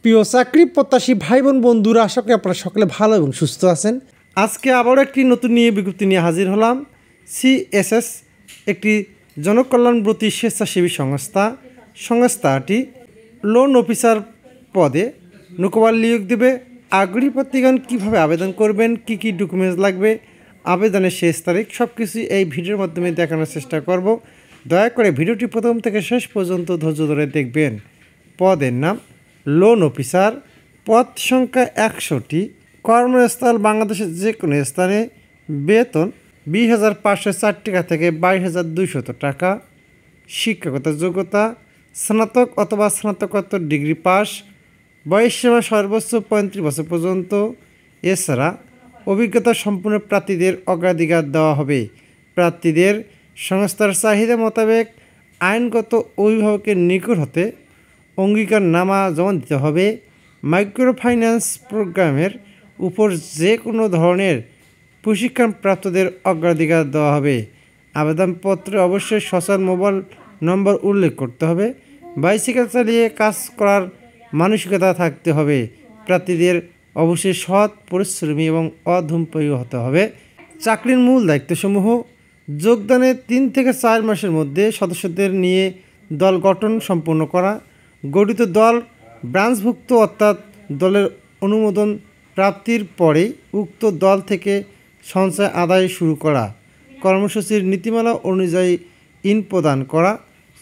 প্রিয় চাকরি প্রত্যাশী ভাই বোন বন্ধুরা, আশা করি আপনারা সকলে ভালো এবং সুস্থ আছেন। আজকে আবারও একটি নতুন বিজ্ঞপ্তি নিয়ে হাজির হলাম। সিএসএস একটি জনকল্যাণব্রতী স্বেচ্ছাসেবী সংস্থাটি লোন অফিসার পদে নৌকোবাল নিয়োগ দেবে। আগ্রহী প্রার্থীগণ কীভাবে আবেদন করবেন, কি কি ডকুমেন্টস লাগবে, আবেদনের শেষ তারিখ, সব কিছু এই ভিডিওর মাধ্যমে দেখানোর চেষ্টা করব। দয়া করে ভিডিওটি প্রথম থেকে শেষ পর্যন্ত ধৈর্য ধরে দেখবেন। পদের নাম লোন অফিসার, পদ সংখ্যা 100টি, কর্মস্থল বাংলাদেশের যে কোনো স্থানে, বেতন 20,504 টাকা থেকে 22,200 টাকা, শিক্ষাগত যোগ্যতা স্নাতক অথবা স্নাতকোত্তর ডিগ্রি পাস, বয়সসীমা সর্বোচ্চ 35 বছর পর্যন্ত। এছাড়া অভিজ্ঞতা সম্পন্ন প্রার্থীদের অগ্রাধিকার দেওয়া হবে। প্রার্থীদের সংস্থার চাহিদা মোতাবেক আইনগত অভিভাবকের নিকট হতে অঙ্গীকারনামা জমা দিতে হবে। মাইক্রো ফাইন্যান্স প্রোগ্রামের উপর যে কোনো ধরনের প্রশিক্ষণপ্রাপ্তদের অগ্রাধিকার দেওয়া হবে। আবেদনপত্রে অবশ্যই সচল মোবাইল নম্বর উল্লেখ করতে হবে। বাইসাইকেল চালিয়ে কাজ করার মানসিকতা থাকতে হবে। প্রার্থীদের অবশ্যই সৎ, পরিশ্রমী এবং অধূমপায়ী হতে হবে। চাকরির মূল দায়িত্বসমূহ: যোগদানের 3 থেকে 4 মাসের মধ্যে সদস্যদের নিয়ে দল গঠন সম্পন্ন করা, গঠিত দল ব্রাঞ্চভুক্ত অর্থাৎ দলের অনুমোদন প্রাপ্তির পরেই উক্ত দল থেকে সঞ্চয় আদায় শুরু করা, কর্মসূচির নীতিমালা অনুযায়ী ইন প্রদান করা,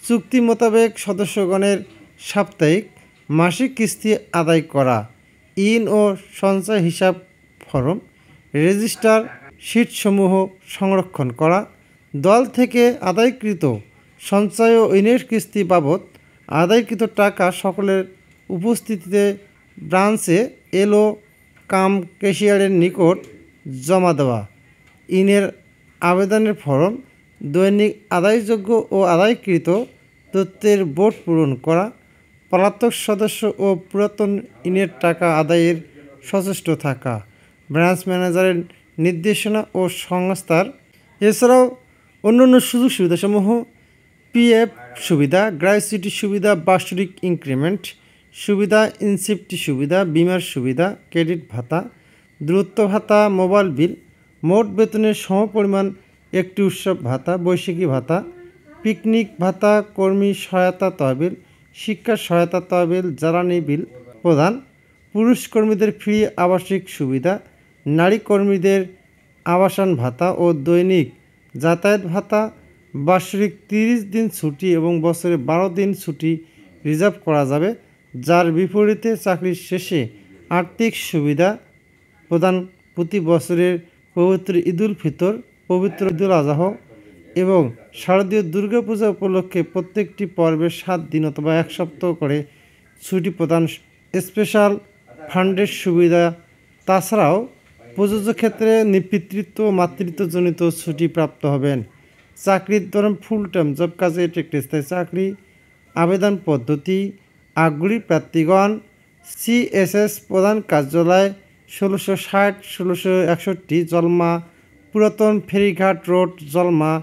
চুক্তি মোতাবেক সদস্যগণের সাপ্তাহিক মাসিক কিস্তি আদায় করা, ইন ও সঞ্চয় হিসাব ফরম, রেজিস্টার শিটসমূহ সংরক্ষণ করা, দল থেকে আদায়কৃত সঞ্চয় ও ইনের কিস্তি বাবদ আদায়কৃত টাকা সকলের উপস্থিতিতে ব্রাঞ্চে এলও কাম ক্যাশিয়ারের নিকট জমা দেওয়া, ইনের আবেদনের ফরম, দৈনিক আদায়যোগ্য ও আদায়কৃত তথ্যের বোর্ড পূরণ করা, পলাতক সদস্য ও পুরাতন ইনের টাকা আদায়ের সচেষ্ট থাকা, ব্রাঞ্চ ম্যানেজারের নির্দেশনা ও সংস্থার। এছাড়াও অন্যান্য সুযোগ সুবিধাসমূহ: পিএফ সুবিধা, গ্র্যাচুইটি সুবিধা, বাৎসরিক ইনক্রিমেন্ট সুবিধা, ইনসেপ্টি সুবিধা, বিমার সুবিধা, ক্রেডিট ভাতা, দূরত্ব ভাতা, মোবাইল বিল, মোট বেতনের সমপরিমাণ একটি উৎসব ভাতা, বৈশাখী ভাতা, পিকনিক ভাতা, কর্মী সহায়তা তহবিল, শিক্ষা সহায়তা তহবিল, জ্বালানি বিল প্রদান, পুরুষ কর্মীদের ফ্রি আবাসিক সুবিধা, নারী কর্মীদের আবাসন ভাতা ও দৈনিক যাতায়াত ভাতা, বার্ষিক 30 দিন ছুটি এবং বছরে 12 দিন ছুটি রিজার্ভ করা যাবে, যার বিপরীতে চাকরির শেষে আর্থিক সুবিধা প্রদান প্রতি বছরের পবিত্র ঈদুল ফিতর, পবিত্র ঈদুল আজহা এবং শারদীয় দুর্গাপূজা উপলক্ষে প্রত্যেকটি পর্বে 7 দিন অথবা 1 সপ্তাহ করে ছুটি প্রদান, স্পেশাল ফান্ডের সুবিধা। তাছাড়াও প্রযোজ্য ক্ষেত্রে পিতৃত্ব ও মাতৃত্বজনিত ছুটি প্রাপ্ত হবেন। চাকরির ধরন ফুল টাইম জব, কাজে এটি একটি স্থায়ী চাকরি। আবেদন পদ্ধতি: আগ্রহী প্রার্থীগণ সিএসএস প্রধান কার্যালয় 1660-1661 জলমা, পুরাতন ফেরিঘাট road, Jalma,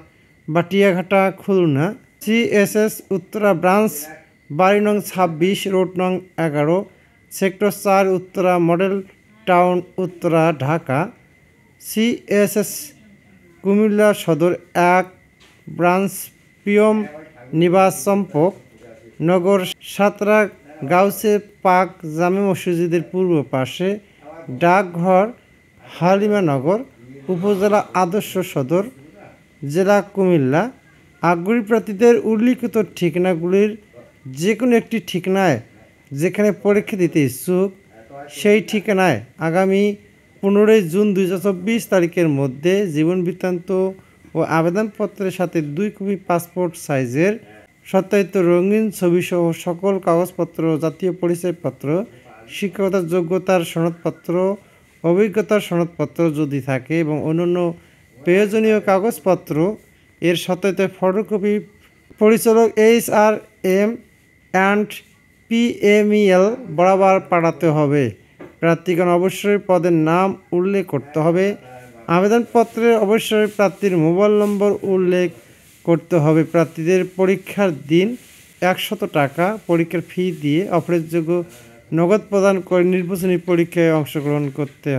Batiaghata, Khulna. CSS Uttara branch, বাড়ি নং 26, রোড নং 11, sector 4, Uttara model town, Uttara, Dhaka. CSS Comilla Sadar 1 branch, PM নিবাস, চম্পক নগর, সাতরা, গাউসে পাক জামে মসজিদের পূর্ব পাশে, ডাকঘর, হালিমানগর, উপজেলা আদর্শ সদর, জেলা কুমিল্লা। আগ্রহী প্রার্থীদের উল্লিখিত ঠিকানাগুলির যে কোনো একটি ঠিকানায় যেখানে পরীক্ষা দিতে ইচ্ছুক সেই ঠিকানায় আগামী 15 জুন 2024 তারিখের মধ্যে জীবন বৃত্তান্ত ও আবেদনপত্রের সাথে 2 কপি পাসপোর্ট সাইজের সত্যায়িত রঙিন ছবিসহ সকল কাগজপত্র, জাতীয় পরিচয়পত্র, শিক্ষাগত যোগ্যতার সনদপত্র, অভিজ্ঞতার সনদপত্র যদি থাকে এবং অন্যান্য প্রয়োজনীয় কাগজপত্র এর সত্যায়িত ফটোকপি পরিচালক HRM অ্যান্ড PMEL বরাবর পাঠাতে হবে। প্রার্থীগণ অবশ্যই পদের নাম উল্লেখ করতে হবে। আবেদনপত্রে অবশ্যই প্রার্থীর মোবাইল নম্বর উল্লেখ করতে হবে। প্রার্থীদের পরীক্ষার দিন 100 টাকা পরীক্ষার ফি দিয়ে অফারের যোগ্য নগদ প্রদান করে নির্বাচনী পরীক্ষায় অংশগ্রহণ করতে